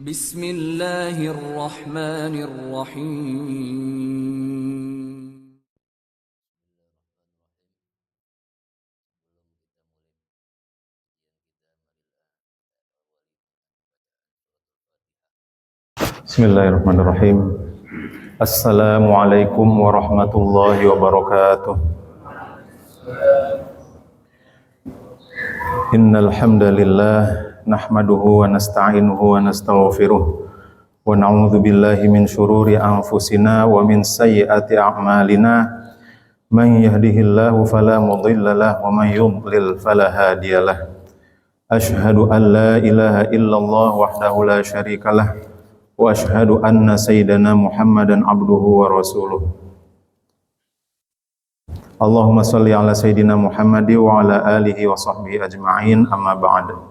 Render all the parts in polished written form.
Bismillahirrahmanirrahim. Bismillahirrahmanirrahim. Assalamualaikum warahmatullahi wabarakatuh. Innal hamdalillah nahmaduhu wa nasta'inuhu wa nastaghfiruh wa na'udzu billahi min syururi anfusina wa min sayyiati a'malina. Man yahdihillahu fala mudilla lahu wa man yudlil fala hadiyalah. Asyhadu an la ilaha illallah wahdahu la syarikalah wa asyhadu anna sayyidana Muhammadan abduhu wa rasuluh. Allahumma shalli ala sayyidina Muhammadi wa ala alihi wa sahbihi ajma'in, amma ba'd.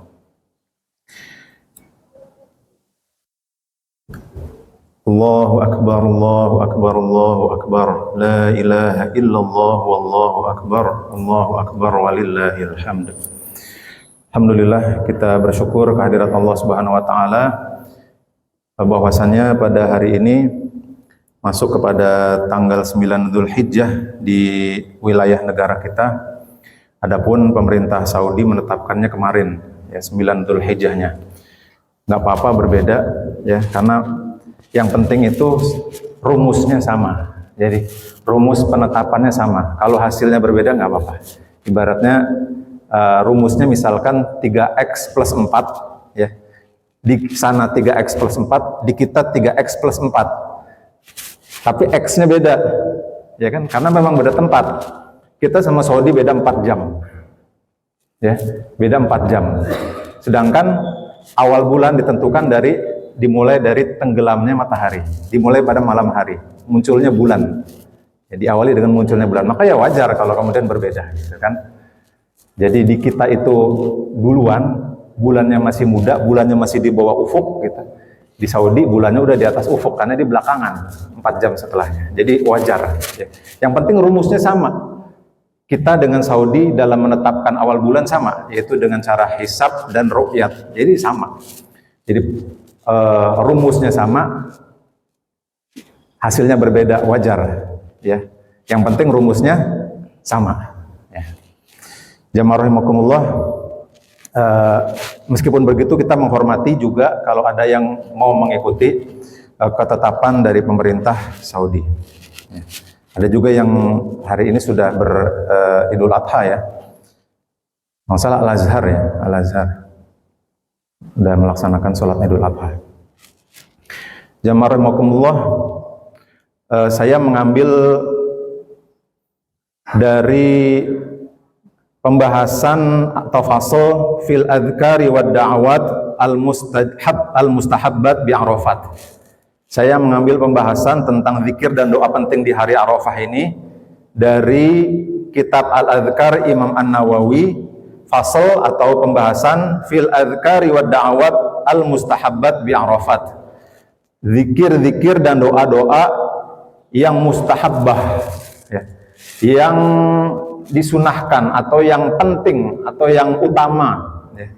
Allahu akbar, Allahu akbar, Allahu akbar. La ilaha illallah wallahu akbar walillahil hamd. Alhamdulillah, kita bersyukur kehadirat Allah Subhanahu wa taala bahwasannya pada hari ini masuk kepada tanggal 9 Dzulhijjah di wilayah negara kita. Adapun pemerintah Saudi menetapkannya kemarin, ya 9 Dzulhijjahnya. Nggak apa-apa berbeda, ya, karena yang penting itu rumusnya sama. Jadi rumus penetapannya sama. Kalau hasilnya berbeda nggak apa-apa. Ibaratnya rumusnya misalkan 3x plus 4, ya. Di sana 3x plus 4, di kita 3x plus 4. Tapi X-nya beda, ya kan? Karena memang beda tempat. Kita sama Saudi beda 4 jam. Ya, beda 4 jam. Sedangkan awal bulan ditentukan dimulai dari tenggelamnya matahari, dimulai pada malam hari, munculnya bulan. Ya, diawali dengan munculnya bulan. Maka ya wajar kalau kemudian berbeda, gitu kan? Jadi di kita itu duluan, bulannya masih muda, bulannya masih di bawah ufuk, gitu. Di Saudi bulannya udah di atas ufuk karena di belakangan 4 jam setelahnya. Jadi wajar. Ya. Yang penting rumusnya sama. Kita dengan Saudi dalam menetapkan awal bulan sama, yaitu dengan cara hisab dan ru'yat. Jadi sama. Jadi rumusnya sama, hasilnya berbeda, wajar. Ya. Yang penting rumusnya sama. Ya. Jamaah rahimakumullah. Meskipun begitu kita menghormati juga kalau ada yang mau mengikuti ketetapan dari pemerintah Saudi. Ya. Ada juga yang hari ini sudah Idul Adha, ya. Masalah Al-Azhar, ya, Al-Azhar sudah melaksanakan sholat Idul Adha. Jamaah rahimakumullah, saya mengambil dari pembahasan atau fasal fil adhkari wad da'awat al-mustahabbat bi Arafat. Saya mengambil pembahasan tentang zikir dan doa penting di hari Arafah ini dari kitab Al-Adhkar Imam An-Nawawi, fasal atau pembahasan fil adhkari wad da'awat al-mustahabbat bi Arafat. Zikir-zikir dan doa-doa yang mustahabbah, ya, yang disunahkan atau yang penting atau yang utama, ya.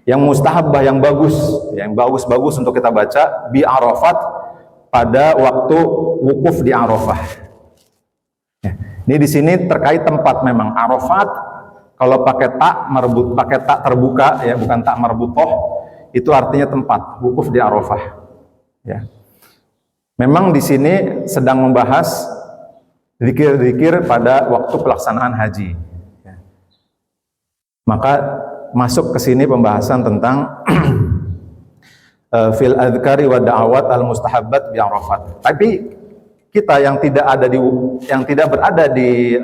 Yang mustahabbah, yang bagus, yang bagus-bagus untuk kita baca bi Arafat pada waktu wukuf di Arafah. Ya. Ini di sini terkait tempat memang Arafat. Kalau pakai tak terbuka, ya, bukan tak marbutoh, itu artinya tempat wukuf di Arafah. Ya. Memang di sini sedang membahas zikir-zikir pada waktu pelaksanaan haji. Ya. Maka masuk ke sini pembahasan tentang fil adhkari wa da'awat al-mustahabbat bi Arafat. Tapi kita yang tidak berada di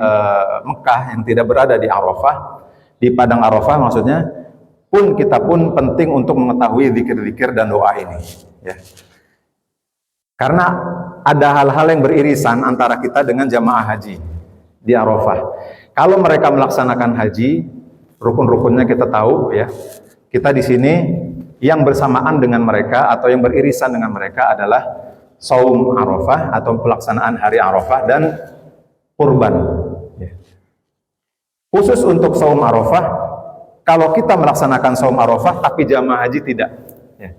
Mekah, yang tidak berada di Arafah, di padang Arafah maksudnya, kita pun penting untuk mengetahui zikir-zikir dan doa ini, ya. Karena ada hal-hal yang beririsan antara kita dengan jamaah haji di Arafah. Kalau mereka melaksanakan haji, rukun-rukunnya kita tahu, ya. Kita di sini yang bersamaan dengan mereka atau yang beririsan dengan mereka adalah saum Arafah atau pelaksanaan hari Arafah dan kurban. Ya. Khusus untuk saum Arafah, kalau kita melaksanakan saum Arafah tapi jamaah haji tidak, ya.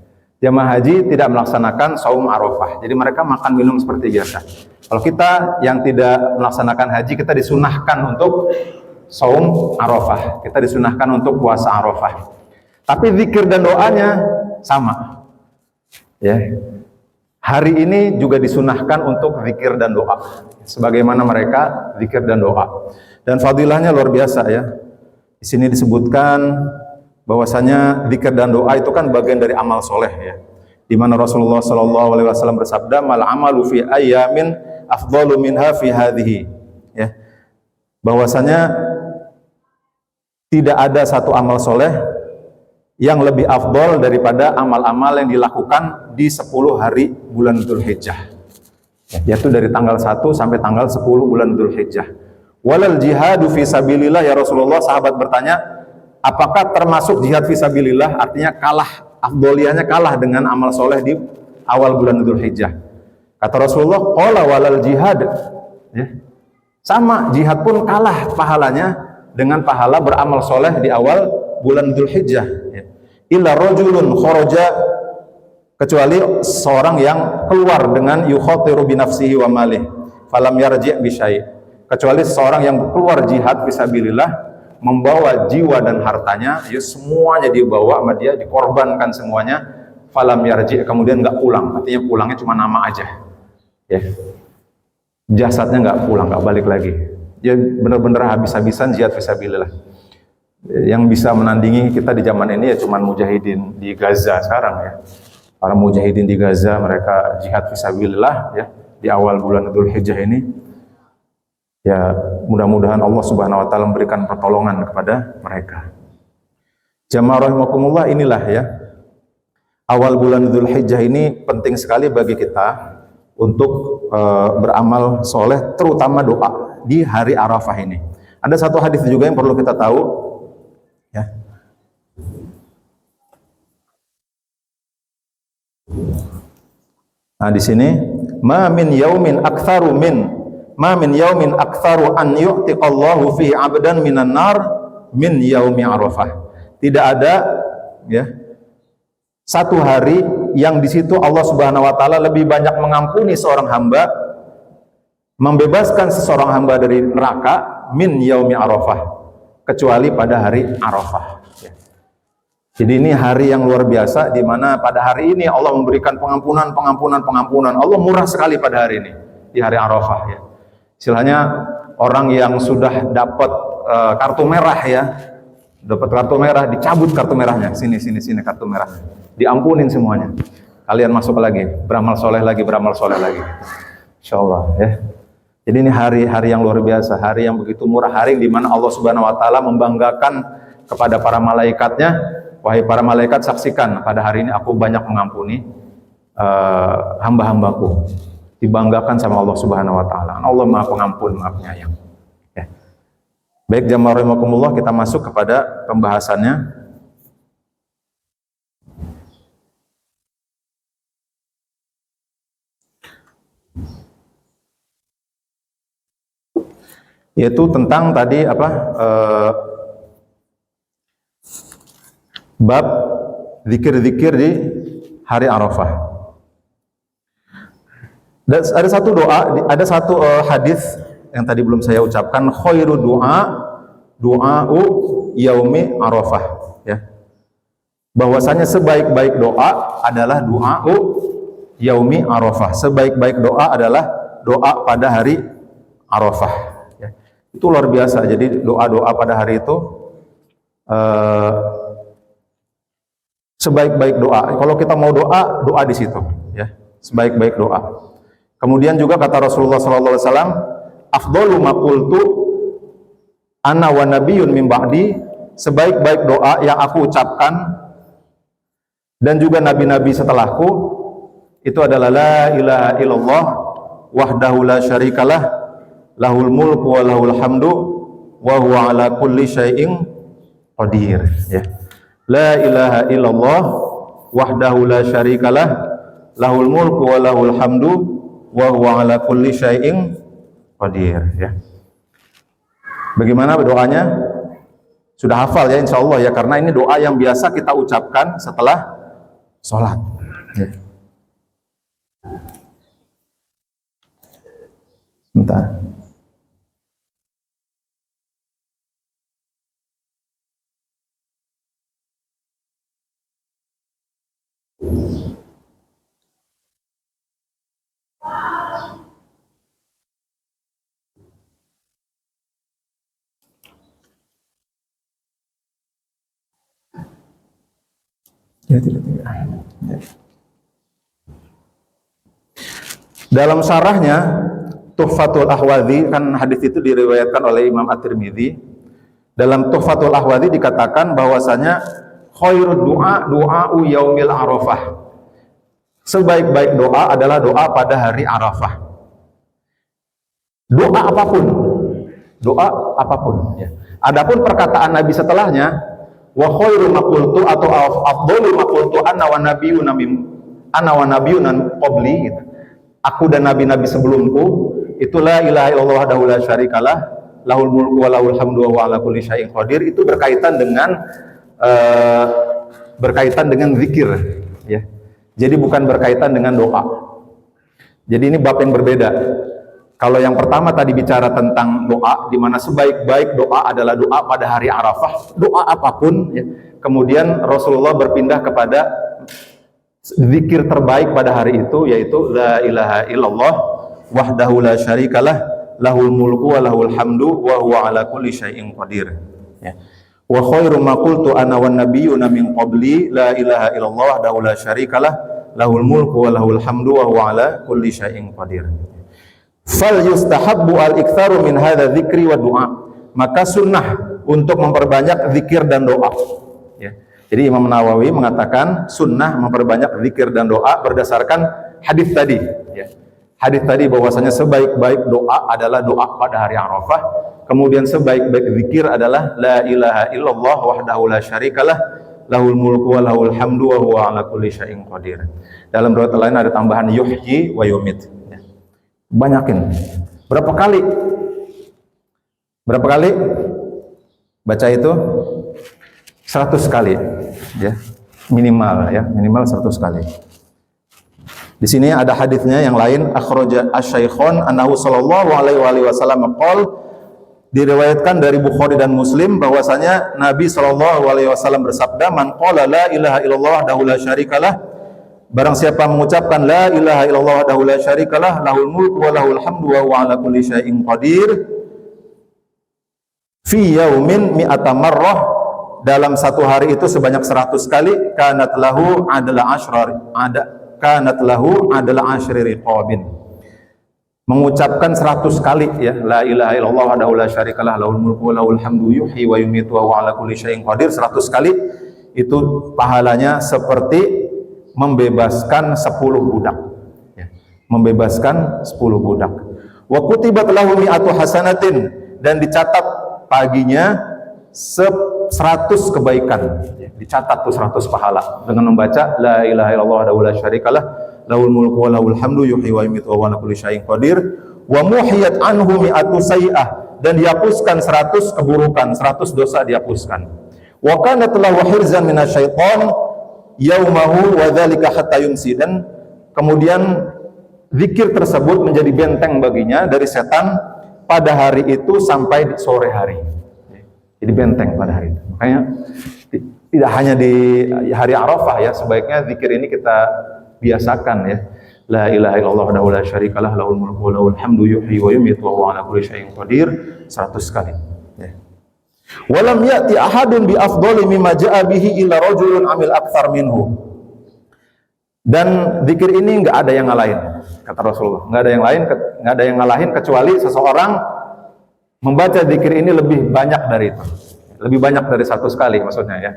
Jamaah haji tidak melaksanakan saum Arafah. Jadi mereka makan minum seperti biasa. Kalau kita yang tidak melaksanakan haji, kita disunahkan untuk saum Arafah. Kita disunahkan untuk puasa Arafah. Tapi zikir dan doanya sama. Ya. Hari ini juga disunahkan untuk zikir dan doa. Sebagaimana mereka zikir dan doa. Dan fadilahnya luar biasa ya. Di sini disebutkan bahwasanya zikir dan doa itu kan bagian dari amal soleh ya. Di mana Rasulullah SAW bersabda, "Mal amalu fi ayyamin afdalu minha fi hadhihi." Ya. Bahwasanya tidak ada satu amal soleh yang lebih afdol daripada amal-amal yang dilakukan di 10 hari bulan Dzulhijjah. Yaitu dari tanggal 1 sampai tanggal 10 bulan Dzulhijjah. Walal jihadu fi sabilillah, ya Rasulullah, sahabat bertanya, apakah termasuk jihad fi sabilillah? Artinya kalah, afdoliyahnya kalah dengan amal soleh di awal bulan Dzulhijjah. Kata Rasulullah, qala walal jihad. Ya. Sama, jihad pun kalah pahalanya dengan pahala beramal soleh di awal bulan Dzulhijjah. Ya. Illa rajulun kharaja, kecuali seorang yang keluar dengan yukhatiru bi nafsihi wa malih falam yarji' bi syai'. Kecuali seorang yang keluar jihad fisabilillah, membawa jiwa dan hartanya, ya semuanya dibawa sama dia, dikorbankan semuanya, falam yarji', kemudian nggak pulang. Artinya pulangnya cuma nama aja. Ya. Jasadnya nggak pulang, nggak balik lagi. Dia benar-benar habis-habisan jihad fisabilillah. Yang bisa menandingi kita di zaman ini ya cuma mujahidin di Gaza sekarang ya. Para mujahidin di Gaza, mereka jihad fisabilillah ya di awal bulan Dzulhijjah ini. Ya, mudah-mudahan Allah Subhanahu wa taala memberikan pertolongan kepada mereka. Jamaah rahimakumullah, inilah ya. Awal bulan Dzulhijjah ini penting sekali bagi kita untuk beramal soleh, terutama doa di hari Arafah ini. Ada satu hadis juga yang perlu kita tahu ya. Nah, di sini ma min yaumin aktsaru an yu'tiqallahu fihi 'abdan minan nar min yaumi Arafah. Tidak ada ya satu hari yang di situ Allah Subhanahu wa taala lebih banyak mengampuni seorang hamba, membebaskan seseorang hamba dari neraka min yaumi Arafah, kecuali pada hari Arafah. Ya. Jadi ini hari yang luar biasa, di mana pada hari ini Allah memberikan pengampunan. Allah murah sekali pada hari ini, di hari Arafah ya. Istilahnya orang yang sudah dapat kartu merah ya, dapat kartu merah, dicabut kartu merahnya, sini kartu merah, diampunin semuanya. Kalian masuk lagi, beramal soleh lagi, insyaallah ya. Jadi ini hari yang luar biasa, hari yang begitu murah, hari di mana Allah Subhanahu wa taala membanggakan kepada para malaikatnya, wahai para malaikat, saksikan pada hari ini aku banyak mengampuni hamba-hambaku. Dibanggakan sama Allah Subhanahu wa taala. Allah Maha Pengampun, Maha Penyayang. Ya. Baik jamaah rahimakumullah, kita masuk kepada pembahasannya. Yaitu tentang tadi apa? Bab zikir-zikir di hari Arafah. Dan ada satu doa, ada satu hadis yang tadi belum saya ucapkan, khairu du'a'u yaumi Arafah ya. Bahwasanya sebaik-baik doa adalah du'a'u yaumi Arafah. Sebaik-baik doa adalah doa pada hari Arafah ya. Itu luar biasa. Jadi doa-doa pada hari itu sebaik-baik doa. Kalau kita mau doa, doa di situ ya. Sebaik-baik doa. Kemudian juga kata Rasulullah SAW, afdalu ma qultu ana wa nabiyyun min ba'di, sebaik-baik doa yang aku ucapkan dan juga nabi-nabi setelahku itu adalah la ilaha illallah wahdahu la syarikalah lahul mulku wa lahul hamdu wa huwa ala kulli syai'in qadir ya. La ilaha illallah wahdahu la syarikalah lahul mulku wa lahul hamdu wa huwa ala kulli syai'in qadir ya. Bagaimana doanya? Sudah hafal ya insyaallah ya, karena ini doa yang biasa kita ucapkan setelah sholat Ya. Bentar. Ya, tidak. Ya. Dalam syarahnya Tuhfatul Ahwadhi, kan hadis itu diriwayatkan oleh Imam At-Tirmidzi. Dalam Tuhfatul Ahwadhi dikatakan bahwasanya khairud du'a du'a'u yaumil arafah. Sebaik-baik doa adalah doa pada hari Arafah. Doa apapun. Doa apapun, ya. Adapun perkataan Nabi setelahnya, wa khairu ma qultu atau afdalu ma qultu ana wa nabiyyuna qabli, gitu. Aku dan nabi-nabi sebelumku, itu la ilaha illallah wahdahu la syarikalah, lahul mulku wa lahul hamdu wa huwa ala kulli syai'in qadir. Itu berkaitan dengan zikir, ya. Jadi bukan berkaitan dengan doa. Jadi ini bab yang berbeda. Kalau yang pertama tadi bicara tentang doa, di mana sebaik-baik doa adalah doa pada hari Arafah, doa apapun, ya. Kemudian Rasulullah berpindah kepada zikir terbaik pada hari itu, yaitu la ilaha illallah wahdahu la syarikalah, lahul mulku wa lahul hamdu wa huwa ala kulli syai'in qadir, ya. Wa khairu ma qultu ana wan nabiyyuna min qabli la ilaha illallah wahdahu la syarikalah, lahul mulku wa lahul hamdu wa huwa ala kulli syai'in qadir. Fal yustahabbu al-iktsaru min hadza dzikri wa du'a. Maka sunnah untuk memperbanyak zikir dan doa, ya. Jadi Imam Nawawi mengatakan sunnah memperbanyak zikir dan doa berdasarkan hadis tadi, ya. Hadis tadi bahwasanya sebaik-baik doa adalah doa pada hari Arafah. Kemudian sebaik-baik zikir adalah la ilaha illallah wahdahu la syarikalah, lahul mulku wa lahul hamdu wa huwa ala kulli syai'in qadir. Dalam riwayat lain ada tambahan yuhyi wa yumit. Banyakin. Berapa kali? Berapa kali? Baca itu 100 kali, ya. Minimal, ya, minimal 100 kali. Di sini ada hadisnya yang lain, akhraja asy-syaikhan annahu sallallahu alaihi wasallam qol, diriwayatkan dari Bukhari dan Muslim bahwasanya Nabi sallallahu alaihi wasallam bersabda, man qala la ilaha illallah wahdahu la syarikalah, barang siapa mengucapkan la ilaha illallah wahdahu la syarikalah, lahul mulku wa lahul hamdu wa huwa ala kulli syai'in qadir, fi yaumin mi'ata marrah, dalam satu hari itu sebanyak 100 kali, kanat lahu adalah asyri riqabin. Mengucapkan 100 kali, ya, la ilaha illallah wahdahu la syarikalah, lahul mulku wa lahul hamdu yuhyi wa yumiitu wa huwa ala kulli syai'in qadir, 100 kali itu pahalanya seperti membebaskan 10 budak, ya. Membebaskan 10 budak. Wa kutibat lahu mi'atu hasanatin, dan dicatat paginya 100 kebaikan, ya. Dicatat tuh 100 pahala dengan membaca la ilaha illallah wahdahu la syarikalah, lahul mulku wa lahul hamdu yuhyi wa yumiitu wa huwa ala kulli syai'in qadir. Wa muhiyat anhu mi'atu sayyi'ah, dan dihapuskan 100 keburukan, 100 dosa dihapuskan. Wa kanat lahu hirzan minasyaiton yaumahu wa dzalika hatta yumsi, dan kemudian zikir tersebut menjadi benteng baginya dari setan pada hari itu sampai sore hari. Jadi benteng pada hari itu. Makanya tidak hanya di hari Arafah, ya, sebaiknya zikir ini kita biasakan, ya. La ilaha illallah wahdahu la syarikalah, lahul mulku wa lahul hamdu yuhyi wa yumiitu wa huwa ala kulli syai'in qadir, 100 kali, ya. Walam ya'ti ahadun bi afdhali mimma ja'a bihi illa rajulun amil aktsar minhu. Dan zikir ini enggak ada yang ngalahin, kata Rasulullah. Enggak ada yang ngalahin kecuali seseorang membaca zikir ini lebih banyak dari itu. Lebih banyak dari 100 kali maksudnya, ya.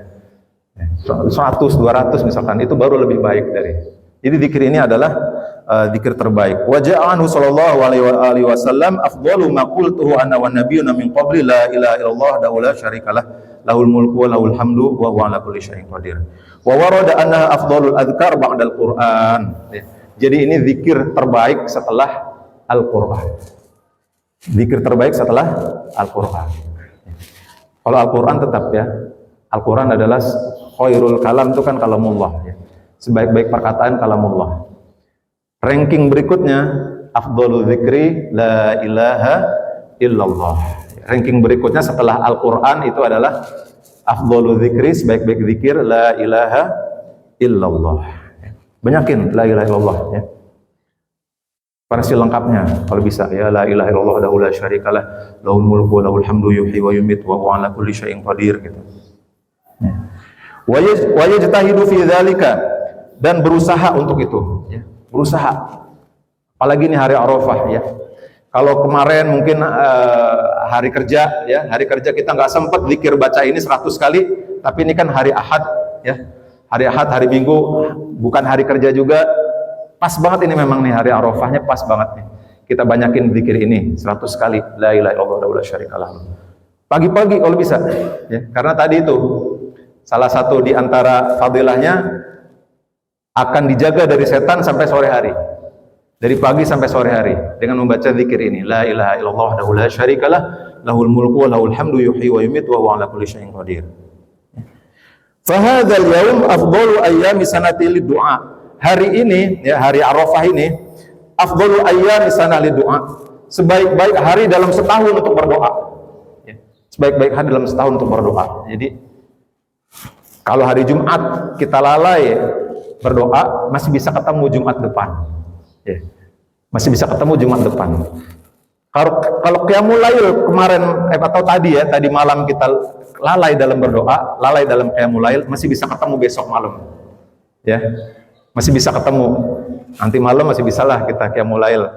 100, 200 misalkan, itu baru lebih baik dari. Jadi zikir ini adalah zikir terbaik. Wa ja'anhu sallallahu alaihi wasallam afdalu ma qultuhu ana wan nabiyyuna min qabli la ilaha illallah wahdahu la syarikalah, lahul mulku wa lahul hamdu wa huwa ala kulli syai'in qadir. Wa warada anna afdalul adzkar ba'dal Qur'an. Jadi ini zikir terbaik setelah Al-Qur'an. Zikir terbaik setelah Al-Qur'an. Kalau Al-Qur'an tetap, ya. Al-Qur'an adalah khairul kalam, itu kan kalamullah, ya. sebaik-baik perkataan kalamullah. Ranking berikutnya afdhalu dzikri la ilaha illallah. Ranking berikutnya setelah Al-Qur'an itu adalah afdhalu dzikri, sebaik-baik zikir la ilaha illallah. Banyakin la ilaha illallah ya. Versi lengkapnya kalau bisa ya, la ilaha illallah wahdahu la syarikalah lahul mulku wa lahul hamdu yuhyi wa yumiitu wa huwa ala kulli syai'in qadir gitu. Ya. Wa yajtahidu fi dzalika, dan berusaha untuk itu ya. Berusaha. Apalagi ini hari Arafah ya. Kalau kemarin mungkin hari kerja ya, hari kerja kita nggak sempat zikir baca ini 100 kali, tapi ini kan hari Ahad ya. Hari Ahad, hari Minggu, bukan hari kerja juga. Pas banget ini memang nih hari Arafahnya pas banget nih. Kita banyakin zikir ini 100 kali. La ilaha illallah wahdahu la syarikalah. Pagi-pagi kalau bisa ya. Karena tadi itu salah satu di antara fadilahnya akan dijaga dari setan sampai sore hari. Dari pagi sampai sore hari dengan membaca zikir ini. La ilaha illallah wahdahu la syarikalah lahul mulku wa lahul hamdu yuhyi wa yumiitu wa huwa ala kulli syai'in qadir. Fa hadzal yaum afdalu ayyami sanati lid-du'a. Hari ini ya, hari Arafah ini afdalu ayyami sanati lid-du'a. Sebaik-baik hari dalam setahun untuk berdoa. Ya. Sebaik-baik hari dalam setahun untuk berdoa. Jadi kalau hari Jumat kita lalai berdoa, masih bisa ketemu Jumat depan. Ya. Masih bisa ketemu Jumat depan. Kalau qiyamul lail kemarin atau tadi ya, tadi malam kita lalai dalam berdoa, lalai dalam qiyamul lail, masih bisa ketemu besok malam. Ya. Masih bisa ketemu. Nanti malam masih bisalah kita qiyamul lail.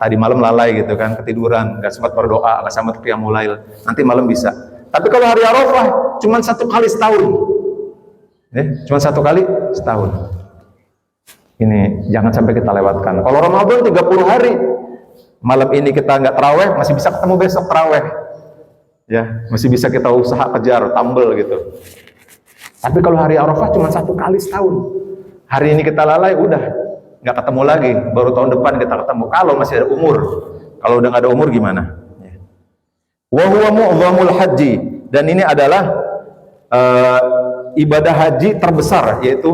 Tadi malam lalai gitu kan, ketiduran, enggak sempat berdoa, enggak sempat qiyamul lail. Nanti malam bisa. Tapi kalau hari Arafah cuma 1 kali setahun. Ya, cuma 1 kali setahun. Ini jangan sampai kita lewatkan. Kalau Ramadan 30 hari, malam ini kita nggak taraweh, masih bisa ketemu besok taraweh. Ya, masih bisa kita usaha kejar, tambel gitu. Tapi kalau hari Arafah cuma 1 kali setahun. Hari ini kita lalai, udah nggak ketemu lagi. Baru tahun depan kita ketemu. Kalau masih ada umur. Kalau udah nggak ada umur gimana? Wa huwa mu'dhamul haji, dan ini adalah ibadah haji terbesar, yaitu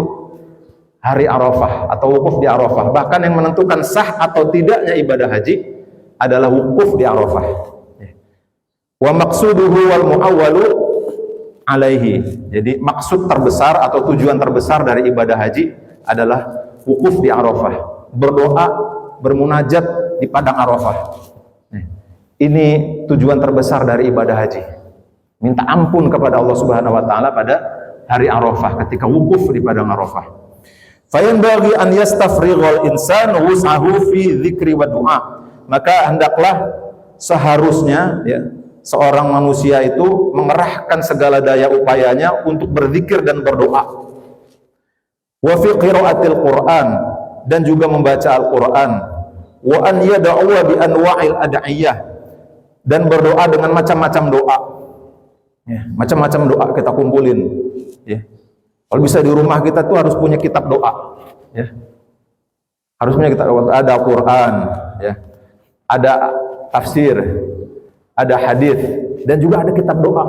hari Arafah atau wukuf di Arafah. Bahkan yang menentukan sah atau tidaknya ibadah haji adalah wukuf di Arafah. Wa maqsuduhu wal muawwalu alaihi. Jadi maksud terbesar atau tujuan terbesar dari ibadah haji adalah wukuf di Arafah, berdoa, bermunajat di padang Arafah. Ini tujuan terbesar dari ibadah haji. Minta ampun kepada Allah Subhanahu wa taala pada hari Arafah ketika wukuf di padang Arafah. Fayanbaghi an yastafrighal insanu wus'ahu fi dzikri wa du'a. Maka hendaklah seharusnya ya, seorang manusia itu mengerahkan segala daya upayanya untuk berzikir dan berdoa. Wa fi qiraatil Qur'an, dan juga membaca Al-Qur'an. Wa an yad'u bi anwa'il ad'iyah, dan berdoa dengan macam-macam doa. Ya, macam-macam doa kita kumpulin. Ya. Kalau bisa di rumah kita tuh harus punya kitab doa. Ya. Harus punya kitab doa. Ada Al-Qur'an, ya. Ada tafsir, ada hadis, dan juga ada kitab doa.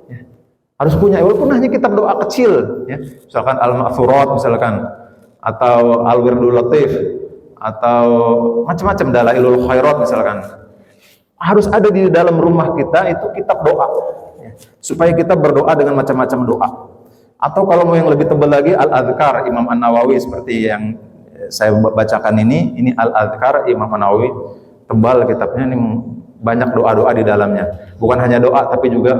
Ya. Harus punya, walaupun hanya kitab doa kecil, ya. Misalkan Al-Ma'thurat misalkan, atau Al-Wirdul Latif, atau macam-macam Dalailul Khairat misalkan. Harus ada di dalam rumah kita itu kitab doa, ya. Supaya kita berdoa dengan macam-macam doa. Atau kalau mau yang lebih tebal lagi, Al-Adhkar Imam An-Nawawi, seperti yang saya bacakan ini Al-Adhkar Imam An-Nawawi, tebal kitabnya, ini banyak doa-doa di dalamnya. Bukan hanya doa, tapi juga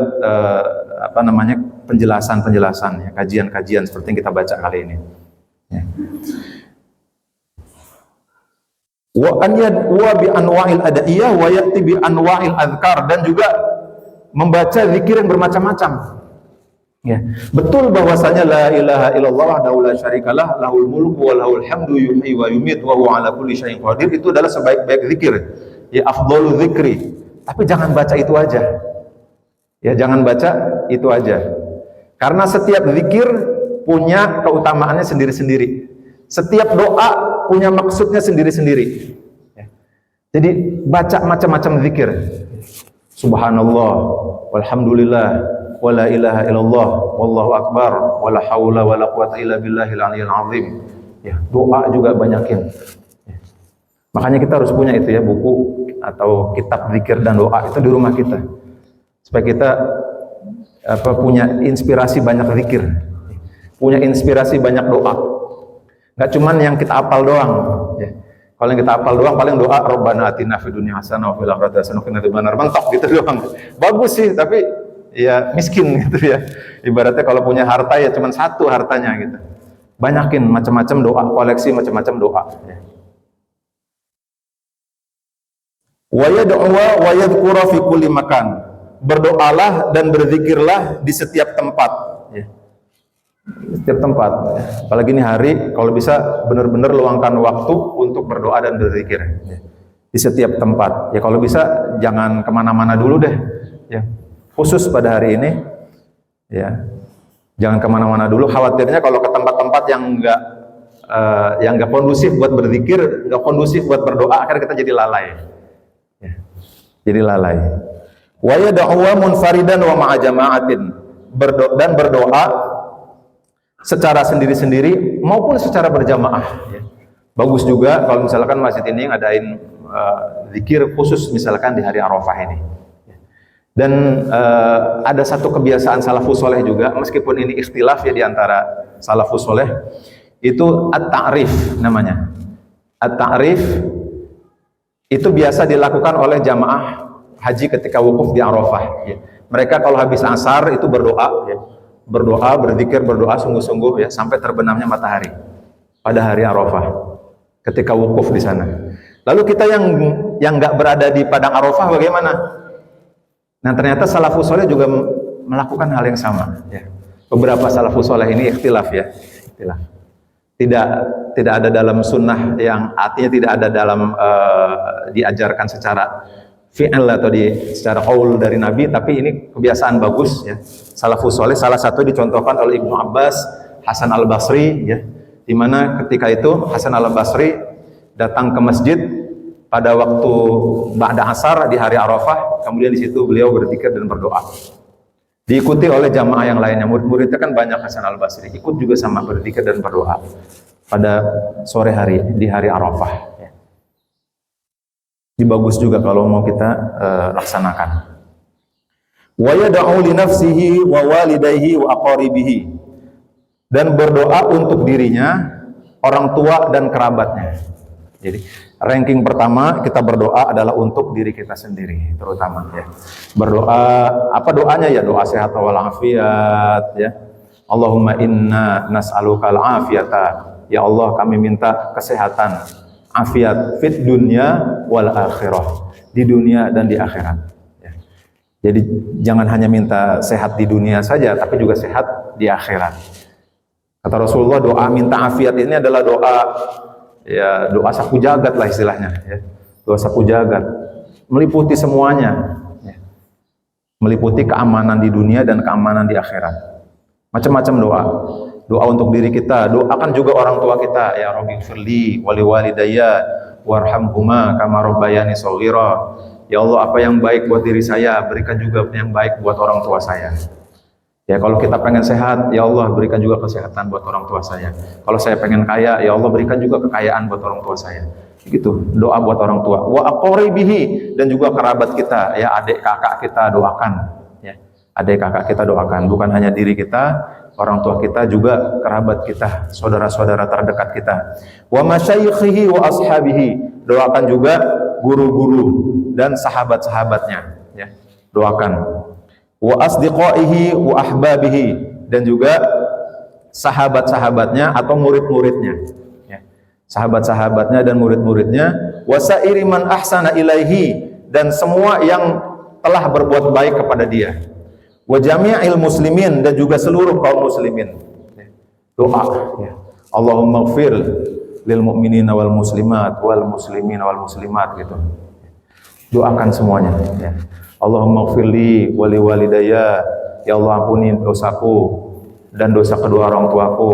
penjelasan-penjelasan, ya, kajian-kajian seperti yang kita baca kali ini. Ya. Wa bi anwa'il ad'iyah wa ya'ti bi anwa'il adhkar, dan juga membaca zikir yang bermacam-macam. Ya. Betul bahwasanya la ilaha illallah wahdahu la syarikalah lahul mulku wa lahul hamdu yuhyi wa yumiitu wa huwa ala kulli syai'in qadir, itu adalah sebaik-baik zikir. Ya, afdhalu dzikri. Tapi jangan baca itu aja. Ya, jangan baca itu aja. Karena setiap zikir punya keutamaannya sendiri-sendiri. Setiap doa punya maksudnya sendiri-sendiri. Ya. Jadi baca macam-macam zikir. Subhanallah, walhamdulillah, wa la ilaha illallah wallahu akbar wa la haula wa la quwata illa billahil aliyil azim. Ya, doa juga banyakin. Ya. Makanya kita harus punya itu ya, buku atau kitab zikir dan doa itu di rumah kita. Supaya kita punya inspirasi banyak zikir. Punya inspirasi banyak doa. Enggak cuman yang kita hafal doang, ya. Kalau yang kita hafal doang paling doa Rabbana atina fid dunya hasanah wa fil akhirati hasanah wa qina adzabannar. Mentok gitu doang. Bagus sih, tapi ya miskin gitu ya. Ibaratnya kalau punya harta ya cuman satu hartanya gitu. Banyakin macam-macam doa, koleksi macam-macam doa ya. Wa yad'u wa yadhkura fi kulli makan. Berdoalah dan berzikirlah di setiap tempat ya. Setiap tempat ya. Apalagi ini hari kalau bisa benar-benar luangkan waktu untuk berdoa dan berzikir ya. Di setiap tempat ya. Kalau bisa jangan kemana-mana dulu deh ya, khusus pada hari ini ya, jangan kemana-mana dulu. Khawatirnya kalau ke tempat-tempat yang enggak kondusif buat berzikir, enggak kondusif buat berdoa, akhirnya kita jadi lalai ya. Jadi lalai. Wa yad'u munfaridan wa ma'a jama'atin. Dan berdoa secara sendiri-sendiri maupun secara berjamaah ya. Bagus juga kalau misalkan masjid ini ngadain zikir khusus misalkan di hari Arafah ini. Dan ada satu kebiasaan salafus soleh juga, meskipun ini ikhtilaf ya di antara salafus soleh, itu at-ta'rif namanya. At-ta'rif itu biasa dilakukan oleh jamaah haji ketika wukuf di Arafah ya. Mereka kalau habis asar itu berdoa ya. Berdoa, berzikir, berdoa sungguh-sungguh ya sampai terbenamnya matahari pada hari Arafah ketika wukuf di sana. Lalu kita yang nggak berada di padang Arafah bagaimana? Nah ternyata salafus soleh juga melakukan hal yang sama ya. Beberapa salafus soleh ini ikhtilaf ya, ikhtilaf. Tidak ada dalam sunnah, yang artinya tidak ada dalam diajarkan secara fi'il atau secara qaul dari Nabi, tapi ini kebiasaan bagus ya. Salafus soleh salah satu dicontohkan oleh Ibnu Abbas, Hasan al-Basri ya, di mana ketika itu Hasan al-Basri datang ke masjid pada waktu ba'da asar di hari Arafah, kemudian di situ beliau berzikir dan berdoa. Diikuti oleh jamaah yang lainnya, murid-muridnya kan banyak. Hasan al-Basri ikut juga sama berzikir dan berdoa pada sore hari di hari Arafah. Ini bagus juga kalau mau kita laksanakan. Wa yad'u li nafsihi wa walidayhi wa aqaribihi. Dan berdoa untuk dirinya, orang tua dan kerabatnya. Jadi ranking pertama kita berdoa adalah untuk diri kita sendiri terutama ya. Berdoa apa doanya ya? Doa sehat wal afiat ya. Allahumma inna nas'aluka al-afiyata. Ya Allah, kami minta kesehatan, afiat fit dunya wal akhirah, di dunia dan di akhirat ya. Jadi jangan hanya minta sehat di dunia saja, tapi juga sehat di akhirat. Kata Rasulullah, doa minta afiat ini adalah doa ya, doa sapu jagat lah istilahnya ya. Doa sapu jagat meliputi semuanya ya. Meliputi keamanan di dunia dan keamanan di akhirat. Macam-macam doa. Doa untuk diri kita, doakan juga orang tua kita, ya Rabbighfirli wa liwalidayya warhamhuma kama rabbayani shaghira. Ya Allah, apa yang baik buat diri saya, berikan juga yang baik buat orang tua saya. Ya kalau kita pengen sehat, ya Allah berikan juga kesehatan buat orang tua saya. Kalau saya pengen kaya, ya Allah berikan juga kekayaan buat orang tua saya. Gitu, doa buat orang tua. Wa aqaribihi, dan juga kerabat kita, ya adik kakak kita doakan. Ya, adik kakak kita doakan, bukan hanya diri kita, orang tua kita juga kerabat kita, saudara-saudara terdekat kita. Wa masyayikhihi wa ashabihi, doakan juga guru-guru dan sahabat-sahabatnya, ya. Doakan. Wa asdiqaihi wa ahbabihi, dan juga sahabat-sahabatnya atau murid-muridnya, ya. Sahabat-sahabatnya dan murid-muridnya. Wa sairi man ahsana ilaihi, dan semua yang telah berbuat baik kepada dia. Wa jami'il muslimin, dan juga seluruh kaum muslimin. Doa ya. Allahumma ighfir lil mu'minina wal muslimat wal muslimina wal muslimat gitu. Doakan semuanya ya. Allahumma ighfirli wa li walidayya, ya Allah ampuni dosaku dan dosa kedua orang tuaku,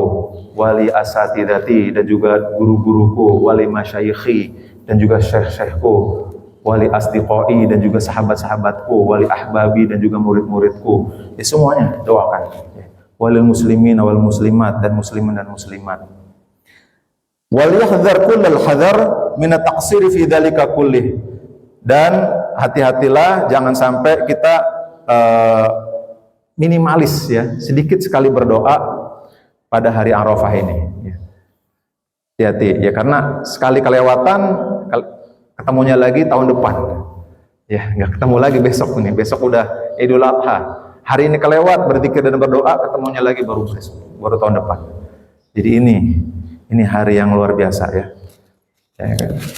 wali asatidati, dan juga guru-guruku, wali masyayikhi, dan juga syekh-syekhku, wali asdiqai dan juga sahabat-sahabatku, wali ahbabi dan juga murid-muridku. Ya semuanya doakan. Ya. Walil muslimin wal muslimat dan muslimin dan muslimat. Wal yahdhar kullal hadar min at-taqsir fi dzalika kullih. Dan hati-hatilah jangan sampai kita minimalis ya, sedikit sekali berdoa pada hari Arafah ini. Ya. Hati-hati ya, karena sekali kelewatan ketemunya lagi tahun depan. Ya, nggak ketemu lagi besok nih. Besok udah Idul Adha. Hari ini kelewat berzikir dan berdoa, ketemunya lagi baru besok, baru tahun depan. Jadi ini hari yang luar biasa ya.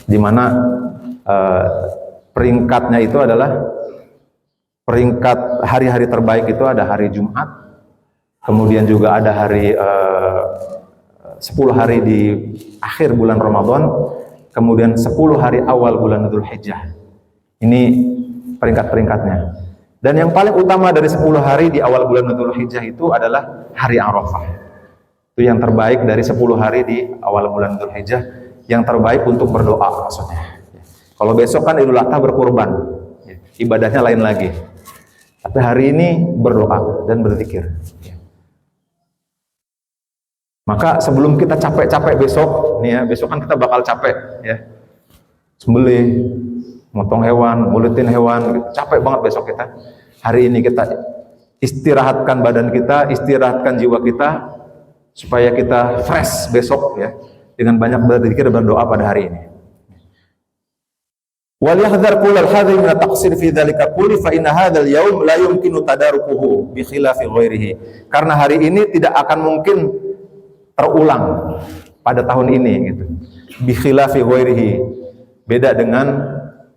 Di mana peringkatnya itu adalah peringkat hari-hari terbaik itu ada hari Jumat, kemudian juga ada hari 10 hari di akhir bulan Ramadan, kemudian 10 hari awal bulan Dzul Hijjah. Ini peringkat-peringkatnya. Dan yang paling utama dari 10 hari di awal bulan Dzul Hijjah itu adalah hari Arafah. Itu yang terbaik dari 10 hari di awal bulan Dzul Hijjah, yang terbaik untuk berdoa maksudnya. Kalau besok kan Idul Adha berkurban, ibadahnya lain lagi. Tapi hari ini berdoa dan berzikir. Maka sebelum kita capek-capek besok, nih ya, besok kan kita bakal capek, ya, sembelih, motong hewan, ngulitin hewan, capek banget besok kita. Hari ini kita istirahatkan badan kita, istirahatkan jiwa kita, supaya kita fresh besok, ya, dengan banyak berzikir dan berdoa pada hari ini. Wal yahdhar kullal hadhir min at-taqsir fi dzalika kulli fa inna hadzal yaum la yumkinu tadarukuhu bi khilafi ghairihi. Karena hari ini tidak akan mungkin terulang pada tahun ini gitu. Bi khilafi ghairihi. Beda dengan